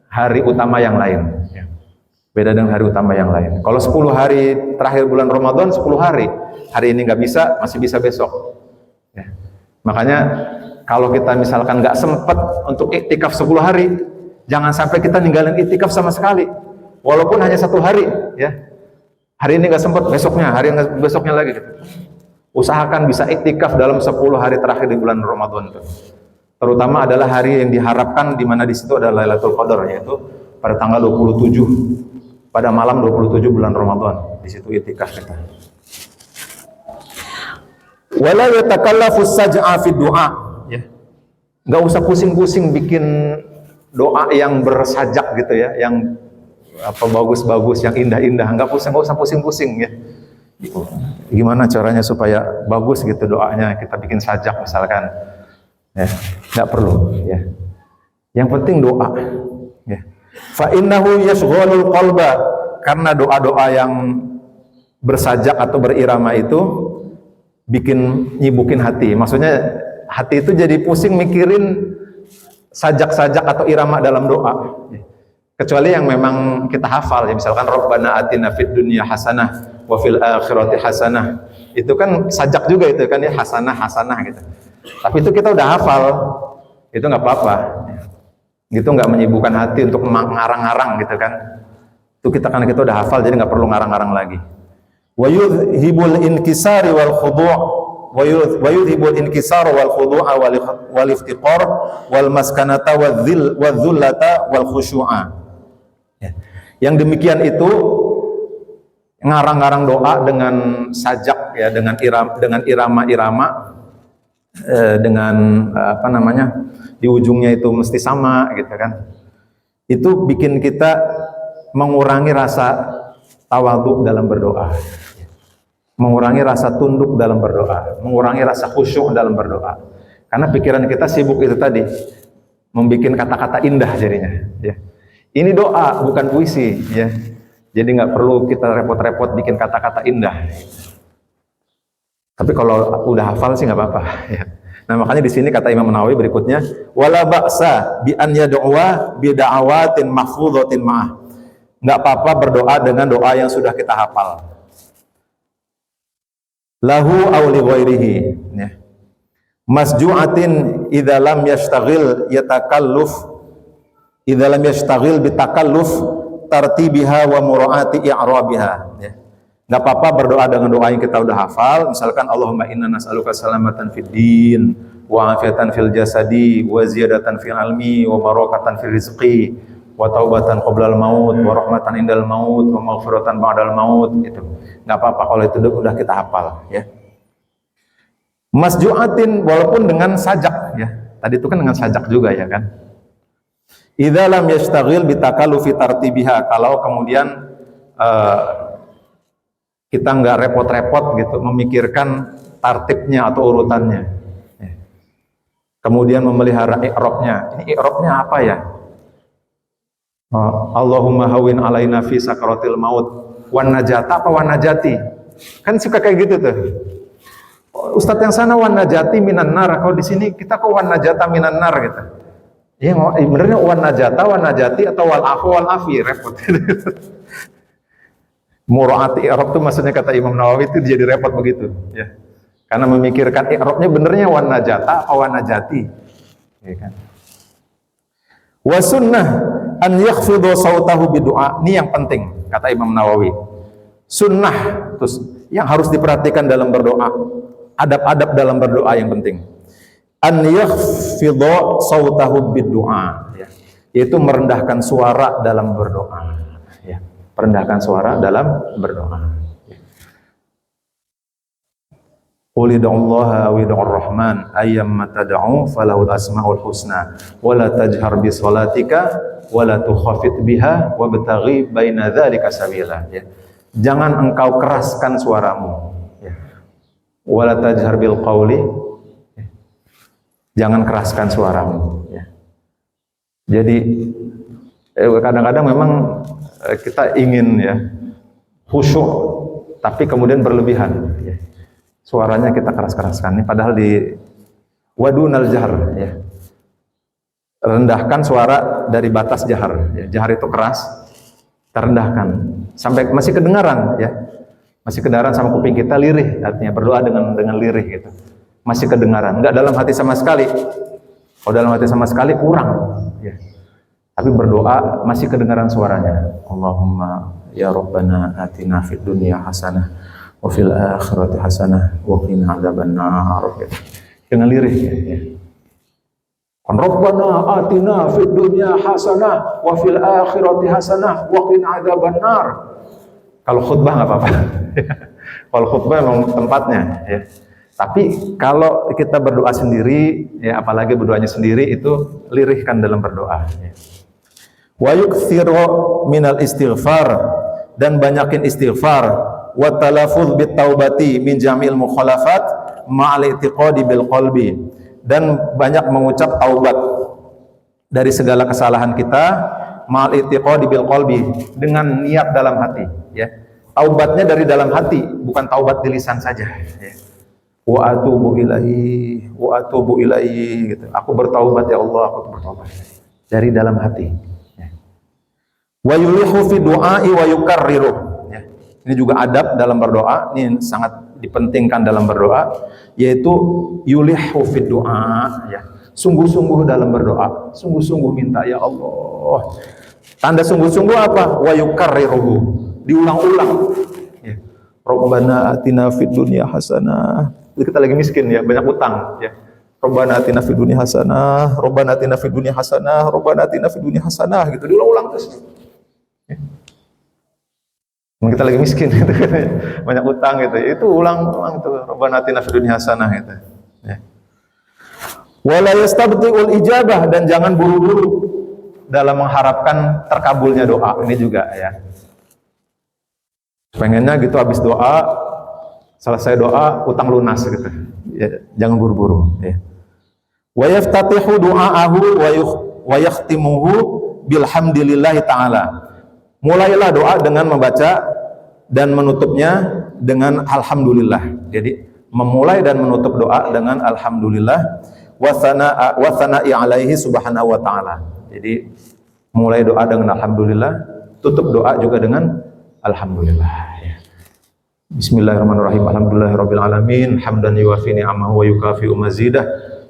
hari utama yang lain ya. Beda dengan hari utama yang lain. Kalau 10 hari terakhir bulan Ramadan 10 hari. Hari ini nggak bisa, masih bisa besok. Ya. Makanya kalau kita misalkan nggak sempat untuk iktikaf 10 hari, jangan sampai kita ninggalin iktikaf sama sekali. Walaupun hanya 1 hari ya. Hari ini nggak sempat, besoknya, hari besoknya lagi gitu. Usahakan bisa iktikaf dalam 10 hari terakhir di bulan Ramadan itu. Terutama adalah hari yang diharapkan di mana di situ adalah Lailatul Qadar, yaitu pada tanggal 27 pada malam 27 bulan Ramadan. Di situ iktikaf kita. Wala yatakallafu saj'a fi du'a ya. Enggak usah pusing-pusing bikin doa yang bersajak gitu ya, yang apa bagus-bagus, yang indah-indah. Enggak usah pusing-pusing ya. Gimana caranya supaya bagus gitu doanya, kita bikin sajak misalkan ya, nggak perlu ya, yang penting doa ya. Fa innahu yashghalul qalba, karena doa-doa yang bersajak atau berirama itu bikin nyibukin hati. Maksudnya hati itu jadi pusing mikirin sajak-sajak atau irama dalam doa ya. Kecuali yang memang kita hafal ya, misalkan Rabbana atina fid dunya hasanah wa fil akhirati hasanah, itu kan sajak juga itu kan ya, hasanah gitu. Tapi itu kita udah hafal, itu nggak apa-apa gitu, nggak menyibukkan hati untuk ngarang-ngarang gitu kan. Itu kita udah hafal, jadi nggak perlu ngarang-ngarang lagi. Wa yudhibul inkisari wal khudu' wa yudhibul inkisara wal khudu'a wal iftiqar wal maskanata wal dhullata wal khusyu'a ya. Yang demikian itu ngarang-ngarang doa dengan sajak ya, dengan irama-irama dengan apa namanya, di ujungnya itu mesti sama gitu kan. Itu bikin kita mengurangi rasa tawadhu dalam berdoa, mengurangi rasa tunduk dalam berdoa, mengurangi rasa khusyuk dalam berdoa. Karena pikiran kita sibuk itu tadi, membikin kata-kata indah jadinya ya. Ini doa bukan puisi ya. Jadi nggak perlu kita repot-repot bikin kata-kata indah. Tapi kalau udah hafal sih nggak apa-apa. Ya. Nah makanya di sini kata Imam Nawawi berikutnya, wala ba'sa bi an yad'uwa bi da'awatin mahfudhatin ma'ah. Nggak apa-apa berdoa dengan doa yang sudah kita hafal. Lahu aw li ghairihi. Ya. Masju'atin idza lam yashtaghil yatakalluf, idza lam yashtaghil bi takalluf tartibiha wa mura'ati i'rabiha ya. Enggak apa-apa berdoa dengan doa yang kita udah hafal, misalkan Allahumma inna nas'aluka salamatan fid din wa afiatan fil jasadi wa ziyadatan fil ilmi wa barakatan fil rizqi wa taubatan qoblal maut, wa rahmatan indal maut, wa maghfiratan ba'dal maut. Itu nggak apa-apa kalau itu udah kita hafal ya. Masju'atin, walaupun dengan sajak ya. Tadi itu kan dengan sajak juga ya kan. Idza lam yastaghil bitakalufi tartibiha, kalau kemudian kita nggak repot-repot gitu memikirkan tartibnya atau urutannya. Kemudian memelihara i'rabnya. Ini i'rabnya apa ya? Allahumma hawin alaina fi sakaratil maut wan najata apa wan najati? Kan suka kayak gitu tuh. Ustadz yang sana wan najati minan nar, kalau di sini kita kok wan najata minan nar gitu. Ya benernya wan najata, wan najati atau wal afu wal afi, repot. Muraati i'rab itu maksudnya kata Imam Nawawi itu jadi repot begitu ya. Karena memikirkan i'rabnya benernya wan najata atau wan najati. Ya kan? Wa sunnah an yakhfidhu sautahu bidu'a. Ini yang penting kata Imam Nawawi. Sunnah terus yang harus diperhatikan dalam berdoa. Adab-adab dalam berdoa yang penting. An yakhfidhu sautahu bidu'a, ya. Yaitu merendahkan suara dalam berdoa, ya. Merendahkan suara dalam berdoa. Qul ud'ullaha aw ud'ur rahman ayyamma tad'u falahul asmaul husna wa la tajhar bi salatika wa la tukhafit biha wabtaghi baina dzalika sabila, ya. Jangan engkau keraskan suaramu, ya. Wa la tajhar bil qauli, ya. Jangan keraskan suaramu, ya. Jadi kadang-kadang memang kita ingin ya khusyuk tapi kemudian berlebihan, ya. Suaranya kita keras-keraskan, ini padahal di wadunal jahar, ya. Rendahkan suara dari batas jahar, ya. Jahar itu keras, terendahkan sampai masih kedengaran, ya. Masih kedengaran sama kuping kita, lirih, artinya berdoa dengan lirih gitu. Masih kedengaran, enggak dalam hati sama sekali. Kalau dalam hati sama sekali kurang, ya. Tapi berdoa masih kedengaran suaranya. Allahumma ya Rabbana atina fid dunya hasanah wa fil akhirati hasanah wa qina adzabannar. Dengan lirih, ya. Rabbana atina fid dunya hasanah wa fil akhirati hasanah wa qina adzabannar. Kalau khutbah nggak apa-apa. Kalau khutbah memang tempatnya, ya. Tapi kalau kita berdoa sendiri, ya apalagi berdoanya sendiri, itu lirihkan dalam berdoa, ya. Wa yukthiru minal istighfar, dan banyakin istighfar, wa talafuz bit taubati min jamil mukhalafat ma'al i'tiqadi bil qalbi, dan banyak mengucap taubat dari segala kesalahan kita ma'al i'tiqadi bil qalbi, dengan niat dalam hati, ya. Taubatnya dari dalam hati, bukan taubat di lisan saja, ya. Wa atubu ilaihi wa atubu ilaihi gitu. Aku bertaubat ya Allah, aku bertaubat dari dalam hati. Wa yulihu fi du'ai wa yukarriru, ya. Ini juga adab dalam berdoa, ini sangat dipentingkan dalam berdoa, yaitu yulihu fi du'a, ya. Sungguh-sungguh dalam berdoa, sungguh-sungguh minta ya Allah. Tanda sungguh-sungguh apa? Wa yukarriruhu, diulang-ulang, ya. Rabbana atina fid dunya hasanah. Kita lagi miskin ya, banyak utang, ya. Rabbana atina fid dunya hasanah, Rabbana atina fid dunya hasanah, Rabbana atina fid dunya hasanah, gitu diulang-ulang terus. Ya. Kita lagi miskin gitu, banyak utang gitu, itu ulang-ulang itu Rabbana atina fid dunya hasanah gitu, ya. Wala yastabti'ul ijabah, dan jangan buru-buru dalam mengharapkan terkabulnya doa, ini juga, ya. Pengennya gitu habis doa, selesai doa utang lunas gitu, ya, jangan buru-buru, ya. Wa yaftatihu du'aahu wa yakhtimuhu bilhamdillahi ta'ala. Mulailah doa dengan membaca dan menutupnya dengan alhamdulillah. Jadi memulai dan menutup doa dengan alhamdulillah wa sana'i alaihi subhanahu wa ta'ala. Jadi mulai doa dengan alhamdulillah, tutup doa juga dengan alhamdulillah, ya. Bismillahirrahmanirrahim. Alhamdulillahirabbil alamin, hamdan yuwafi ni'amahu wa yukafi'u mazidah.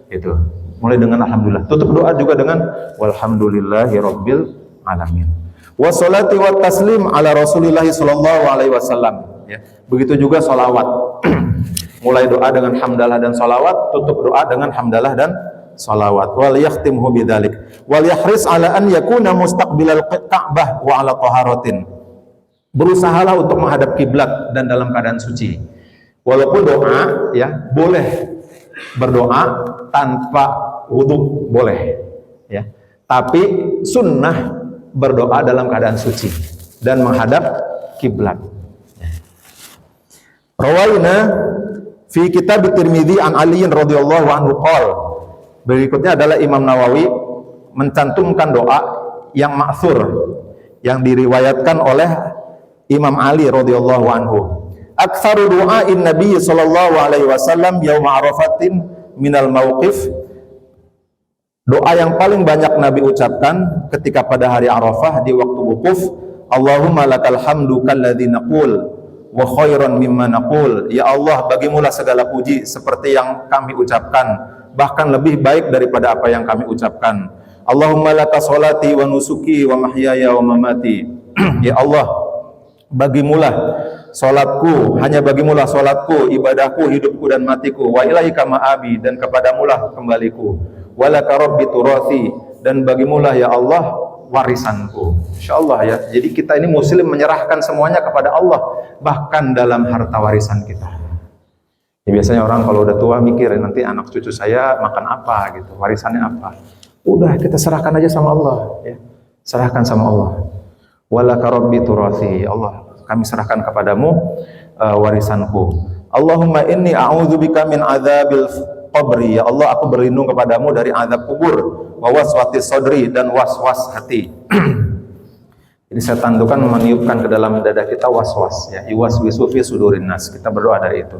Itu. Mulai dengan alhamdulillah. Tutup doa juga dengan walhamdulillahirabbil alamin. Wassalati wat taslim ala Rasulillah sallallahu alaihi wasallam, ya. Begitu juga salawat. Mulai doa dengan hamdalah dan salawat, tutup doa dengan hamdalah dan salawat. Wal yakhtimhu bidzalik. Wal yahris ala an yakuna mustaqbilal Ka'bah wa ala taharatin. Berusahalah untuk menghadap kiblat dan dalam keadaan suci. Walaupun doa ya boleh berdoa tanpa wudhu boleh ya. Tapi sunnah berdoa dalam keadaan suci dan menghadap kiblat. Rawaina fi kitab Tirmidzi an Ali radhiyallahu anhu qala. Berikutnya adalah Imam Nawawi mencantumkan doa yang ma'thur yang diriwayatkan oleh Imam Ali radhiyallahu anhu. Aktsaru du'ain Nabi sallallahu alaihi wasallam yaum Arafatin minal mauqif. Doa yang paling banyak Nabi ucapkan ketika pada hari Arafah di waktu wukuf, Allahumma lakal hamdu kalladzi naqul wa khairan mimma naqul. Ya Allah, bagimulah segala puji seperti yang kami ucapkan, bahkan lebih baik daripada apa yang kami ucapkan. Allahumma laka sholati wa nusuki wa mahyaya wa mamati. Ya Allah, bagimulah salatku, hanya bagimulah salatku, ibadahku, hidupku dan matiku. Wa ilaika ma'abi, dan kepadamulah kembaliku. Walaka rabbi turathi, dan bagimulah ya Allah warisanku. Insyaallah ya. Jadi kita ini muslim menyerahkan semuanya kepada Allah, bahkan dalam harta warisan kita. Ya, biasanya orang kalau udah tua mikir nanti anak cucu saya makan apa gitu, warisannya apa. Udah kita serahkan aja sama Allah ya. Serahkan sama Allah. Walaka rabbi turathi, Allah kami serahkan kepadamu warisanku. Allahumma inni a'udzubika min adzabil qabri. Ya Allah, aku berlindung kepadamu dari azab kubur, wa waswatis sadri, dan was-was hati. Jadi setan itu kan meniupkan ke dalam dada kita was-was ya, iwaswisu fi sudurin nas. Kita berdoa dari itu.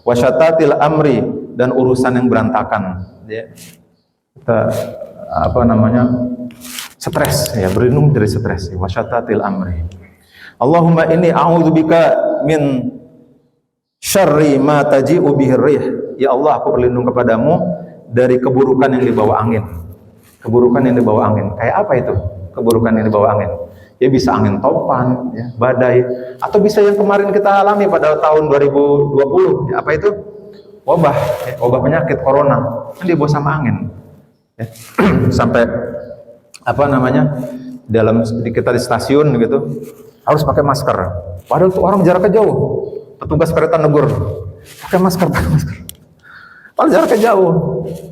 Wasyatatil amri, dan urusan yang berantakan ya. Kita stres ya, berlindung dari stres. Wasyatatil amri. Allahumma inni a'udzubika min syarri ma taji'u bihi rih. Ya Allah, aku berlindung kepadamu dari keburukan yang dibawa angin. Keburukan yang dibawa angin. Kayak apa itu? Keburukan yang dibawa angin. Ya bisa angin topan, ya, badai, atau bisa yang kemarin kita alami pada tahun 2020. Ya, apa itu? Wabah, ya, wabah penyakit corona. Kan dibawa sama angin. Ya. Sampai dalam kita di stasiun gitu harus pakai masker. Padahal tuh orang jaraknya jauh. Petugas kereta negur, pakai masker. Padahal jaraknya jauh.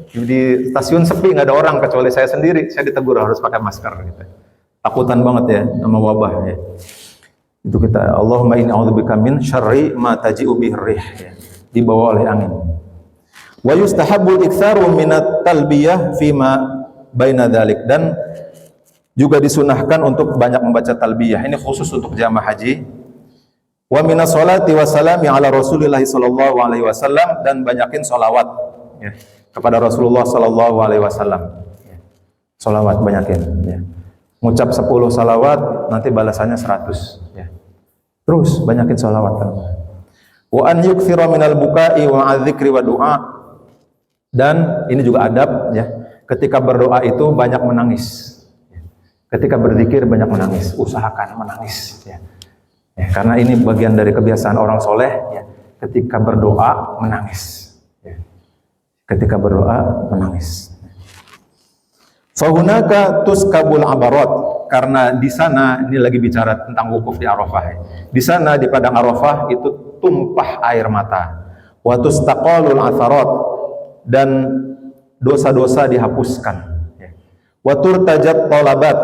Di stasiun sepi, nggak ada orang kecuali saya sendiri. Saya ditegur harus pakai masker. Gitu. Takutan banget ya sama wabah. Ya. Itu kita. Allahumma inni a'udzubika min syarri ma taji'u bihi rih. Ya. Dibawa oleh angin. Wa yustahabbul iktsaru minat talbiyah fima baina dzalik, dan juga disunahkan untuk banyak membaca talbiyah. Ini khusus untuk jamaah haji. Wa minas sholati wassalami ala Rasulillah sallallahu alaihi wasallam, dan banyakin sholawat ya, kepada Rasulullah sallallahu alaihi wasallam. Sholawat banyakin ya. Ngucap 10 sholawat nanti balasannya 100 ya. Terus banyakin sholawat. Wa an yukthira minal bukai wa adzikri wa du'a, dan ini juga adab ya. Ketika berdoa itu banyak menangis. Ketika berzikir banyak menangis, usahakan menangis ya. Ya, karena ini bagian dari kebiasaan orang soleh ya. Ketika berdoa menangis ya. Ketika berdoa menangis. Fahunaka tuskabul abarat, karena di sana ini lagi bicara tentang wukuf di Arafah ya. Di sana di padang Arafah itu tumpah air mata. Wa tustaqalul atharat, dan dosa-dosa dihapuskan ya. Wa turtajat talabat,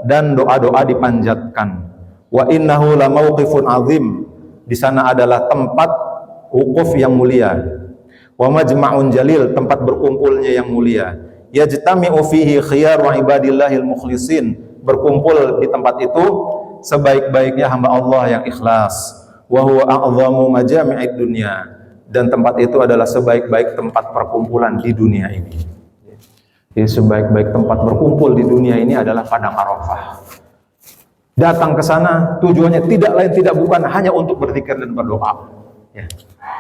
dan doa-doa dipanjatkan. Wa innahu la mauqifun azim, di sana adalah tempat wukuf yang mulia. Wa majma'un jalil, tempat berkumpulnya yang mulia. Yajtami'u fihi khiyar wa ibadillahil mukhlisin, berkumpul di tempat itu sebaik-baiknya hamba Allah yang ikhlas. Wa huwa a'zamu majami'id dunya, dan tempat itu adalah sebaik-baik tempat perkumpulan di dunia ini. Jadi sebaik-baik tempat berkumpul di dunia ini adalah padang Arafah. Datang ke sana tujuannya tidak lain tidak bukan hanya untuk berzikir dan berdoa. Ya.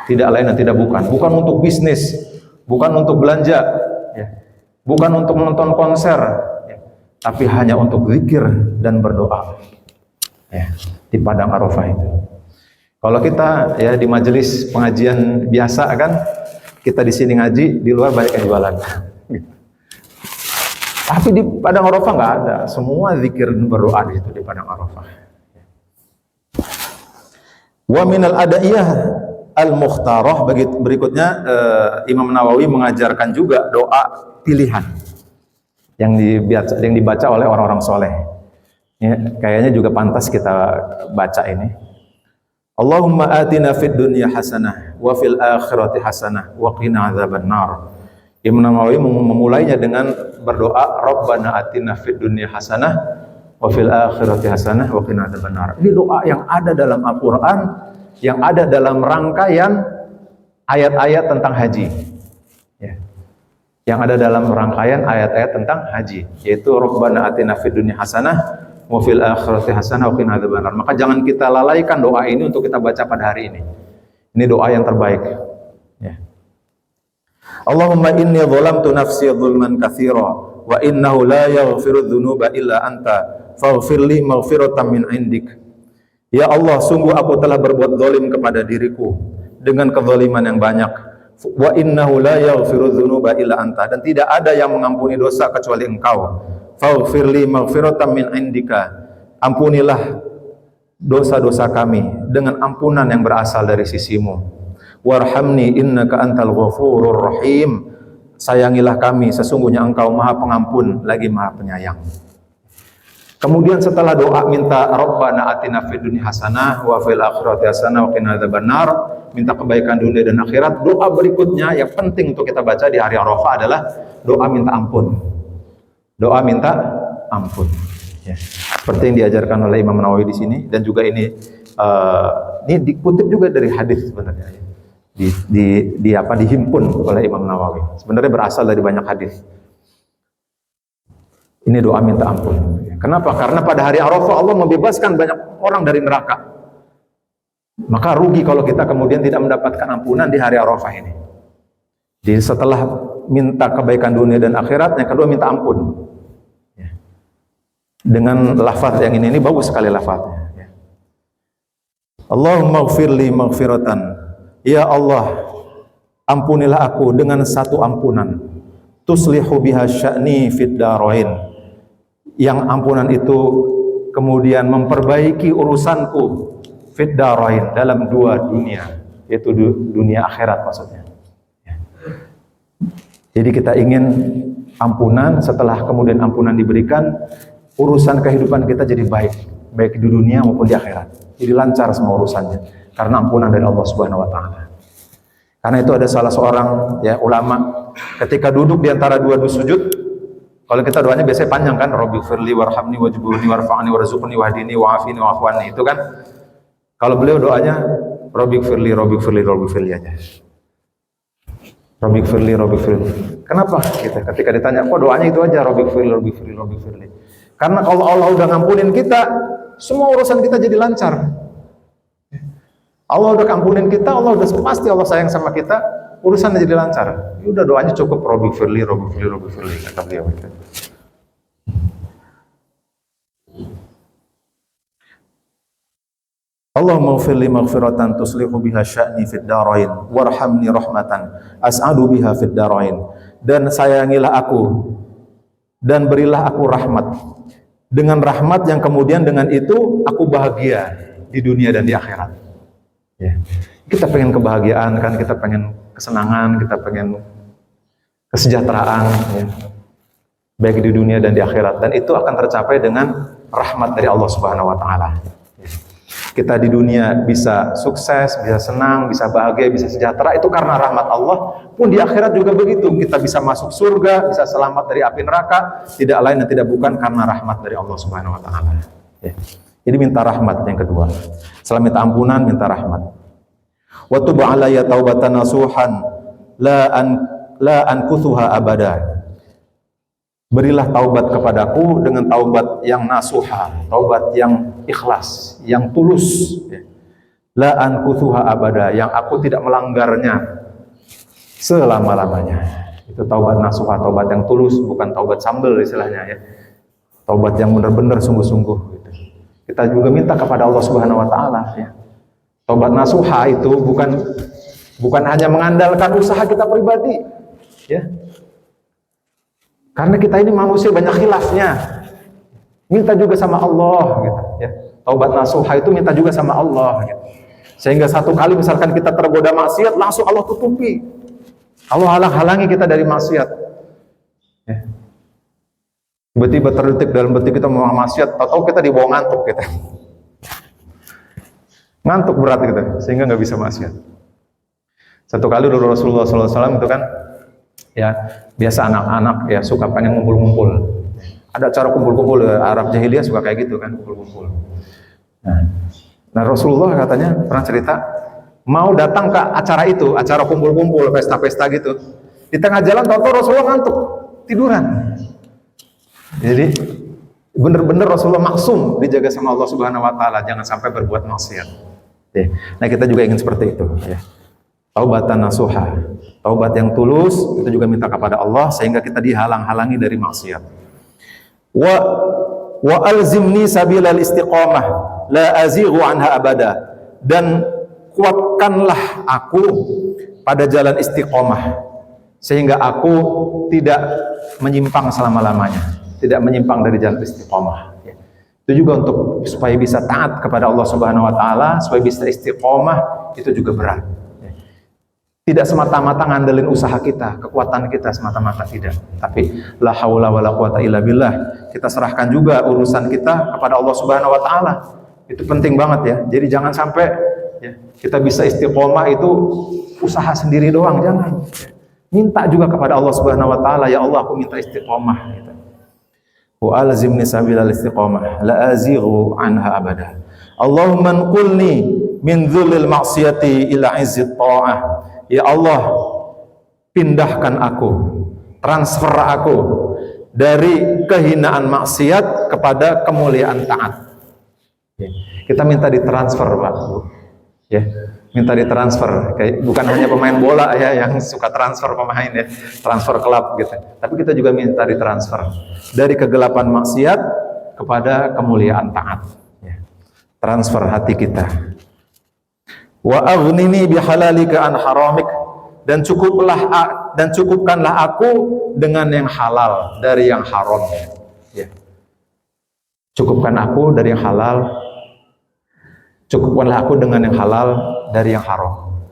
Tidak lain dan tidak bukan. Bukan untuk bisnis, bukan untuk belanja, ya. Bukan untuk menonton konser, ya. Tapi hanya untuk zikir dan berdoa. Ya. Di padang Arafah itu. Kalau kita ya di majelis pengajian biasa kan, kita di sini ngaji, di luar banyak yang jualan. Tapi di padang Arafah nggak ada. Semua zikir dan berdoa di situ di padang Arafah. Wa minal ada'iyah al-mukhtarah, berikutnya Imam Nawawi mengajarkan juga doa pilihan yang dibaca oleh orang-orang soleh. Ya, kayaknya juga pantas kita baca ini. Allahumma atina fid dunya hasanah wa fil akhirati hasanah wa qina adzabannar. Imam Nawawi memulainya dengan berdoa Rabbana atina fid dunya hasanah wa fil akhirati hasanah wa qina adzabannar. Ini doa yang ada dalam Al-Qur'an, yang ada dalam rangkaian ayat-ayat tentang haji. Ya. Yang ada dalam rangkaian ayat-ayat tentang haji, yaitu Rabbana atina fid dunya hasanah wa fil akhirati hasanah wa qina adzabannar. Maka jangan kita lalaikan doa ini untuk kita baca pada hari ini. Ini doa yang terbaik. Ya. Allahumma inni zalamtu nafsi dzulman katsira wa innahu la yaghfiru dzunuba illa anta faghfirli maghfiratan min indik. Ya Allah, sungguh aku telah berbuat zalim kepada diriku dengan kezaliman yang banyak. Wa innahu la yaghfiru dzunuba illa anta, dan tidak ada yang mengampuni dosa kecuali Engkau. Faghfirli maghfiratan min indika, ampunilah dosa-dosa kami dengan ampunan yang berasal dari sisimu. Warhamni innaka antal ghafurur rahim, sayangilah kami, sesungguhnya Engkau Maha Pengampun lagi Maha Penyayang. Kemudian setelah doa minta Rabbana atina fid dunya hasanah wa fil akhirati hasanah wa qina adzabannar, minta kebaikan dunia dan akhirat, doa berikutnya yang penting untuk kita baca di hari Arafah adalah doa minta ampun. Doa minta ampun. Ya. Seperti yang diajarkan oleh Imam Nawawi di sini, dan juga ini dikutip juga dari hadis sebenarnya. Dihimpun oleh Imam Nawawi. Sebenarnya berasal dari banyak hadis. Ini doa minta ampun. Kenapa? Karena pada hari Arafah Allah membebaskan banyak orang dari neraka. Maka rugi kalau kita kemudian tidak mendapatkan ampunan di hari Arafah ini. Jadi setelah minta kebaikan dunia dan akhirat, yang kedua minta ampun. Ya. Dengan lafaz yang ini bagus sekali lafaznya. Ya. Allahumma ighfirli maghfiratan. Ya Allah, ampunilah aku dengan satu ampunan. Tuslihu biha sya'ni fid darain. Yang ampunan itu kemudian memperbaiki urusanku fid darain, dalam dua dunia, yaitu dunia akhirat maksudnya. Ya. Jadi kita ingin ampunan, setelah kemudian ampunan diberikan, urusan kehidupan kita jadi baik, baik di dunia maupun di akhirat. Jadi lancar semua urusannya karena ampunan dari Allah Subhanahu wa taala. Karena itu ada salah seorang ulama ketika duduk di antara dua sujud. Kalau kita doanya biasanya panjang kan, Rabbighfirli warhamni wajburni warfa'ni warzuqni wahdini wa'afini wa'afwani, itu kan. Kalau beliau doanya Rabbighfirli aja. Rabbighfirli. Kenapa kita ketika ditanya kok doanya itu aja Rabbighfirli? Karena kalau Allah udah ngampunin kita, semua urusan kita jadi lancar. Allah udah ngampunin kita, Allah udah pasti Allah sayang sama kita, urusan jadi lancar. Ya udah, doanya cukup Rabbighfirli kata beliau itu. Allahumma ighfirli maghfiratan tuslihu biha sya'ni fid darain warhamni rahmatan as'adu biha fid darain, dan sayangilah aku dan berilah aku rahmat, dengan rahmat yang kemudian dengan itu aku bahagia di dunia dan di akhirat. Ya. Kita pengen kebahagiaan kan, kita pengen kesenangan, kita pengen kesejahteraan, ya, baik di dunia dan di akhirat, dan itu akan tercapai dengan rahmat dari Allah Subhanahu wa taala. Kita di dunia bisa sukses, bisa senang, bisa bahagia, bisa sejahtera, itu karena rahmat Allah. Pun di akhirat juga begitu, kita bisa masuk surga, bisa selamat dari api neraka, tidak lain dan tidak bukan karena rahmat dari Allah Subhanahu wa taala. Ya. Jadi minta rahmat yang kedua. Setelah minta ampunan, minta rahmat. Wa tub alayya taubatan nasuhan la ankuthuha abada. Berilah taubat kepadaku dengan taubat yang nasuha, taubat yang ikhlas, yang tulus. La ankuthuha abada, yang aku tidak melanggarnya selama-lamanya. Itu taubat nasuha, taubat yang tulus, bukan taubat sambel istilahnya ya. Taubat yang benar-benar sungguh-sungguh gitu. Kita juga minta kepada Allah Subhanahu wa taala ya. Taubat nasuha itu bukan hanya mengandalkan usaha kita pribadi, ya. Karena kita ini manusia banyak khilafnya. Minta juga sama Allah gitu ya. Taubat nasuha itu minta juga sama Allah gitu. Sehingga satu kali misalkan kita tergoda maksiat, langsung Allah tutupi. Allah halang-halangi kita dari maksiat. Ya. Tiba-tiba terdetik dalam betik kita mau maksiat, tahu kita dibawa ngantuk kita. Ngantuk berat gitu, sehingga nggak bisa maksiat. Satu kali dulu Rasulullah SAW itu kan, ya biasa anak-anak ya suka pengen ngumpul-ngumpul. Ada acara kumpul-kumpul, Arab jahiliyah suka kayak gitu kan, kumpul-kumpul. Nah Rasulullah katanya pernah cerita, mau datang ke acara itu, acara kumpul-kumpul, pesta-pesta gitu. Di tengah jalan tahu Rasulullah ngantuk, tiduran. Jadi benar-benar Rasulullah maksum dijaga sama Allah Subhanahu wa taala, jangan sampai berbuat maksiat. Ya. Nah, kita juga ingin seperti itu ya. Taubatan nasuha. Taubat yang tulus, kita juga minta kepada Allah sehingga kita dihalang-halangi dari maksiat. Wa alzimni sabilal istiqamah la azighu anha abada. Dan kuatkanlah aku pada jalan istiqamah sehingga aku tidak menyimpang selama-lamanya. Tidak menyimpang dari jalan istiqomah. Itu juga untuk supaya bisa taat kepada Allah Subhanahu wa taala, supaya bisa istiqomah, itu juga berat. Tidak semata-mata ngandelin usaha kita, kekuatan kita semata-mata tidak. Tapi la haula wala quwata illa billah. Kita serahkan juga urusan kita kepada Allah Subhanahu wa taala. Itu penting banget ya. Jadi jangan sampai ya, kita bisa istiqomah itu usaha sendiri doang, jangan. Minta juga kepada Allah Subhanahu wa taala, ya Allah aku minta istiqomah gitu. Wa alzimni sabilal istiqamah la azighu anha abada. Allahumma nqulni min dzulil ma'siyati ila izzit ta'ah. Ya Allah, pindahkan aku, transfer aku dari kehinaan maksiat kepada kemuliaan taat. Ya. Kita minta ditransfer, Pak. Ya. Minta ditransfer, kayak bukan hanya pemain bola ya yang suka transfer pemain ya, transfer klub gitu. Tapi kita juga minta ditransfer dari kegelapan maksiat kepada kemuliaan taat. Ya. Transfer hati kita. Wa aghnini bihalalika an haramik, dan cukupkanlah aku dengan yang halal dari yang haram. Ya. Cukupkan aku dari yang halal. Cukupkanlah aku dengan yang halal dari yang haram.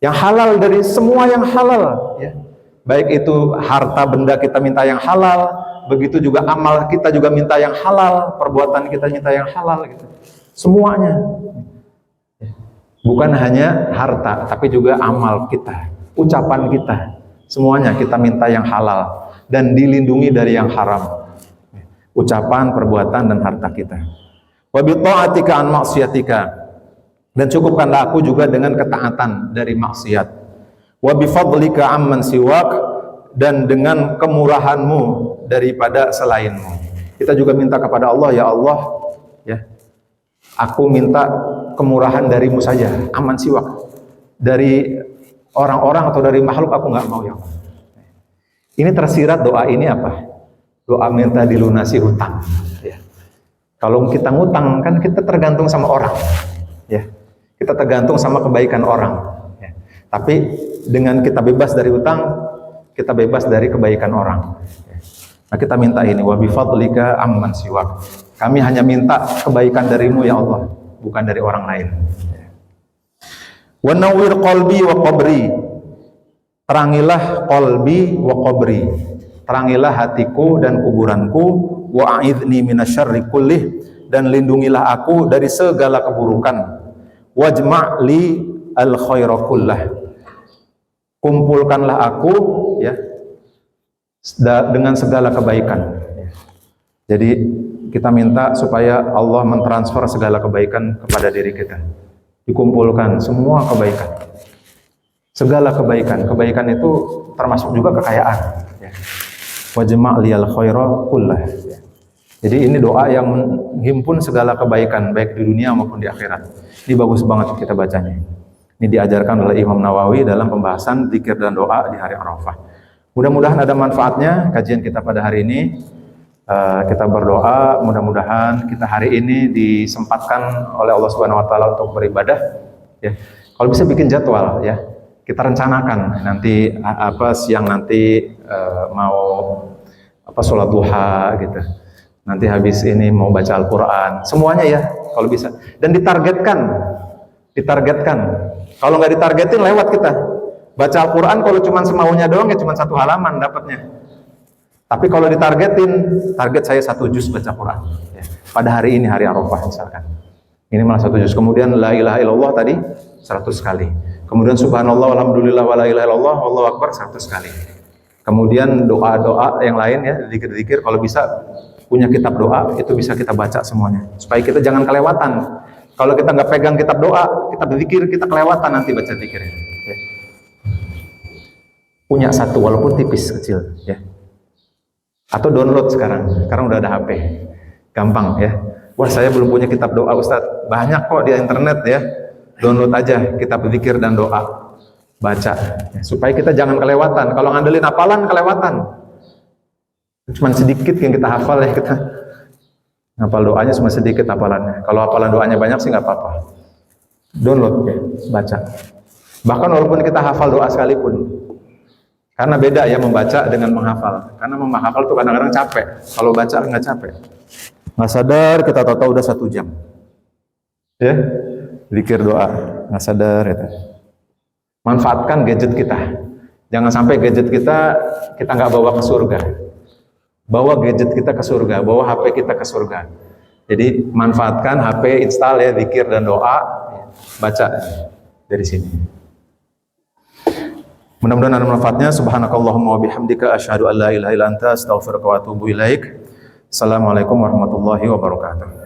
Yang halal dari semua yang halal, ya. Baik itu harta benda kita minta yang halal, begitu juga amal kita juga minta yang halal, perbuatan kita minta yang halal gitu. Semuanya. Bukan hanya harta, tapi juga amal kita, ucapan kita. Semuanya kita minta yang halal dan dilindungi dari yang haram. Ucapan, perbuatan dan harta kita. Wa bi ta'atika an maksiatika, dan cukupkanlah aku juga dengan ketaatan dari maksiat. Wa bi fadlika amman siwak, dan dengan kemurahanmu daripada selainmu. Kita juga minta kepada Allah, ya Allah, ya, aku minta kemurahan darimu saja, aman siwak. Dari orang-orang atau dari makhluk aku nggak mau, ya Allah. Ini tersirat doa ini apa? Doa minta dilunasi hutang. Ya. Kalau kita ngutang kan kita tergantung sama orang, ya. Kita tergantung sama kebaikan orang. Ya. Tapi dengan kita bebas dari hutang, kita bebas dari kebaikan orang. Ya. Nah kita minta ini, wa bifadlika amman siwak. Kami hanya minta kebaikan darimu ya Allah, bukan dari orang lain. Ya. Wa nawwir qalbi wa qabri. Terangilah qalbi wa qabri. Terangilah hatiku dan kuburanku. Wa a'idni minasyarri kullih, dan lindungilah aku dari segala keburukan. Wajma' li al khaira kullah. Kumpulkanlah aku ya dengan segala kebaikan. Jadi kita minta supaya Allah mentransfer segala kebaikan kepada diri kita. Dikumpulkan semua kebaikan. Segala kebaikan. Kebaikan itu termasuk juga kekayaan. Ya. Wajma' li al khaira kullah. Ya. Jadi ini doa yang menghimpun segala kebaikan baik di dunia maupun di akhirat. Ini bagus banget kita bacanya. Ini diajarkan oleh Imam Nawawi dalam pembahasan zikir dan doa di hari Arafah. Mudah-mudahan ada manfaatnya kajian kita pada hari ini. Kita berdoa mudah-mudahan kita hari ini disempatkan oleh Allah Subhanahu wa taala untuk beribadah ya. Kalau bisa bikin jadwal ya. Kita rencanakan nanti siang nanti mau apa sholat duha gitu. Nanti habis ini mau baca Al-Quran, semuanya ya kalau bisa. Dan ditargetkan. Kalau nggak ditargetin lewat kita. Baca Al-Quran kalau cuma semaunya doang ya cuma 1 halaman dapatnya. Tapi kalau ditargetin, target saya 1 juz baca Quran. Ya. Pada hari ini hari Arafah misalkan. Ini malah 1 juz. Kemudian la ilaha illallah tadi 100 kali. Kemudian subhanallah walhamdulillah wa la ilaha illallah wallahu akbar 100 kali. Kemudian doa-doa yang lain ya, zikir-zikir kalau bisa punya kitab doa itu bisa kita baca semuanya supaya kita jangan kelewatan. Kalau kita nggak pegang kitab doa, kitab zikir, kita kelewatan nanti baca zikirnya. Ya. Punya 1 walaupun tipis kecil ya. Atau download sekarang udah ada HP. Gampang ya. Wah, saya belum punya kitab doa Ustadz. Banyak kok di internet ya. Download aja kitab zikir dan doa. Baca ya, supaya kita jangan kelewatan. Kalau ngandelin hafalan kelewatan. Cuma sedikit yang kita hafal ya, kita hafal doanya cuma sedikit hafalannya. Kalau hafalan doanya banyak sih nggak apa-apa. Download ya, baca. Bahkan walaupun kita hafal doa sekalipun, karena beda ya membaca dengan menghafal. Karena menghafal tuh kadang-kadang capek. Kalau baca nggak capek. Nggak sadar kita tahu-tahu udah 1 jam. Ya, zikir doa nggak sadar itu. Manfaatkan gadget kita. Jangan sampai gadget kita nggak bawa ke surga. Bawa gadget kita ke surga, bawa HP kita ke surga. Jadi manfaatkan HP, install ya zikir dan doa, baca dari sini. Mudah-mudahan ada manfaatnya. Subhanakallahumma wa bihamdika asyhadu an la ilaha illa anta astaghfiruka wa atubu ilaik. Assalamualaikum warahmatullahi wabarakatuh.